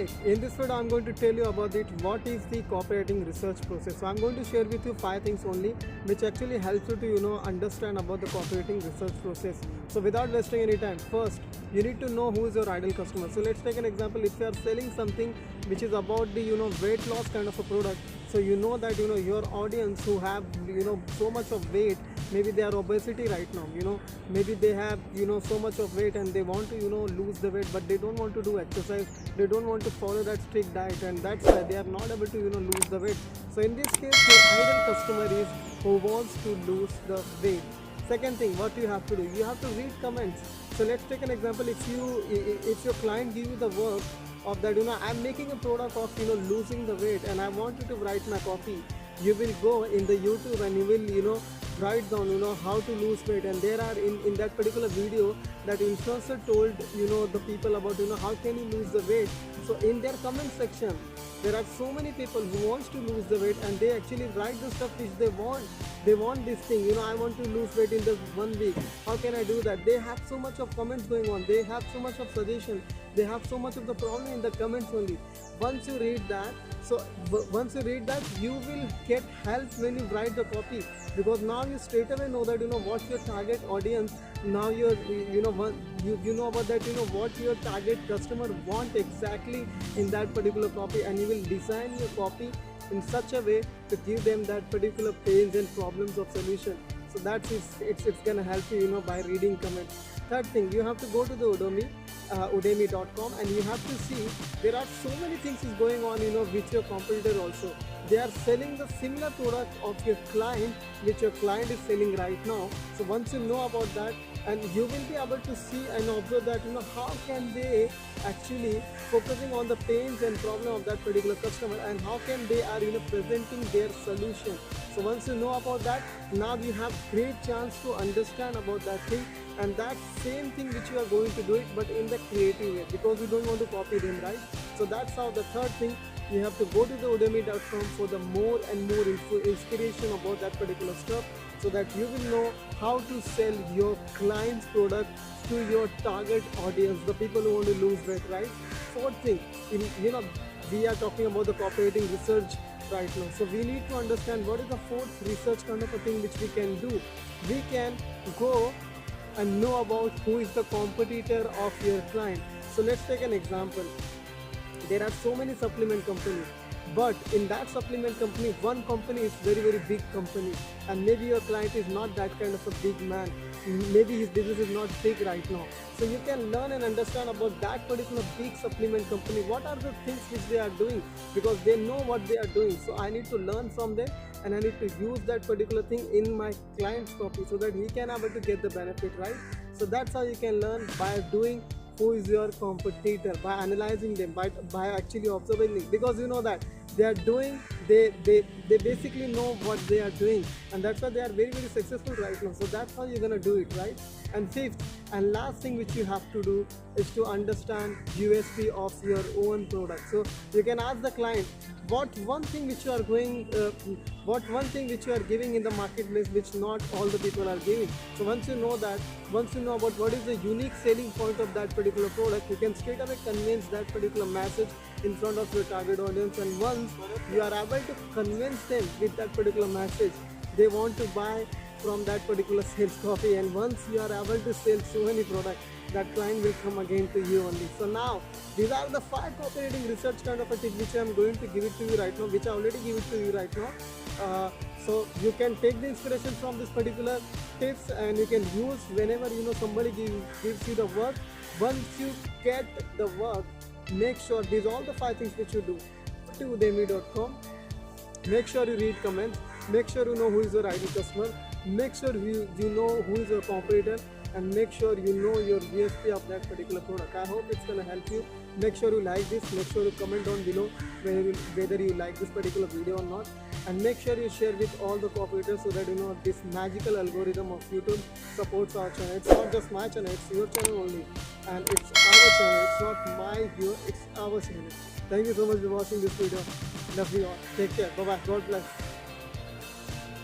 Hi, in this video I'm going to tell you about what is the copywriting research process. So I'm going to share with you 5 things only which actually helps you to understand about the copywriting research process. So without wasting any time, first you need to know who is your ideal customer. So let's take an example. If you are selling something which is about the weight loss kind of a product, so you know that your audience who have so much of weight, maybe they are obesity right now, maybe they have so much of weight and they want to lose the weight, but they don't want to do exercise, they don't want to follow that strict diet, and that's why they are not able to lose the weight. So in this case, your ideal customer is who wants to lose the weight. Second thing, what you have to do, you have to read comments. So let's take an example. If your client give you the work of that, I'm making a product of losing the weight and I want you to write my copy, you will go in the YouTube and you will write down how to lose weight, and there are in that particular video that influencer told the people about how can you lose the weight. So in their comment section there are so many people who wants to lose the weight and they actually write the stuff which they want this thing, I want to lose weight in just 1 week, how can I do that? They have so much of comments going on, they have so much of suggestion, they have so much of the problem in the comments only. Once you read that, you will get help when you write the copy, because now you straight away know that what's your target audience. Now you know about that, what your target customer want exactly in that particular copy, and you will design your copy in such a way to give them that particular pains and problems of solution. So that's it's gonna help you by reading comments. Third thing, you have to go to the Udemy.com and you have to see there are so many things is going on with your competitor also. They are selling the similar product of your client which your client is selling right now. So once you know about that, and you will be able to see and observe that how can they actually focusing on the pains and problem of that particular customer, and how can they are presenting their solution. So once you know about that, now you have great chance to understand about that thing, and that same thing which you are going to do it but in the creative way, because you don't want to copy them, right? So that's how the third thing, you have to go to the Udemy.com for the more and more inspiration about that particular stuff, so that you will know how to sell your client's product to your target audience, the people who want to lose weight, right? Fourth thing, we are talking about the copywriting research right now. So we need to understand what is the fourth research kind of a thing which we can do. We can go and know about who is the competitor of your client. So let's take an example. There are so many supplement companies, but in that supplement company, one company is very, very big company, and maybe your client is not that kind of a big man, maybe his business is not big right now. So you can learn and understand about that particular big supplement company, what are the things which they are doing, because they know what they are doing. So I need to learn from them and I need to use that particular thing in my client's copy so that he can able to get the benefit, right? So that's how you can learn, by doing who is your competitor, by analyzing them, by actually observing them, because that they are doing, they basically know what they are doing, and that's why they are very, very successful right now. So that's how you're gonna do it, right? And fifth and last thing which you have to do is to understand USP of your own product. So you can ask the client, what one thing which you are giving in the marketplace which not all the people are giving. So once you know about what is the unique selling point of that particular product, you can straight away convince that particular message in front of your target audience, and once you are able to convince them with that particular message, they want to buy from that particular sales copy, and once you are able to sell so many products, that client will come again to you only. So now these are the 5 copywriting research kind of a tip which I am going to give it to you right now, which I already give it to you right now. So you can take the inspiration from this particular tips and you can use whenever somebody gives you the work. Once you get the work, make sure these are all the 5 things which you do. Go to Udemy.com, make sure you read comments, make sure you know who is your ideal customer, make sure you know who is your competitor, and make sure you know your USP of that particular product. I hope it's gonna help you. Make sure you like this, make sure you comment down below whether you like this particular video or not, and make sure you share with all the cooperators so that this magical algorithm of YouTube supports our channel. It's not just my channel, it's your channel only, and it's our channel. It's not my viewer, it's our channel. Thank you so much for watching this video. Love you all. Take care. Bye bye. God bless.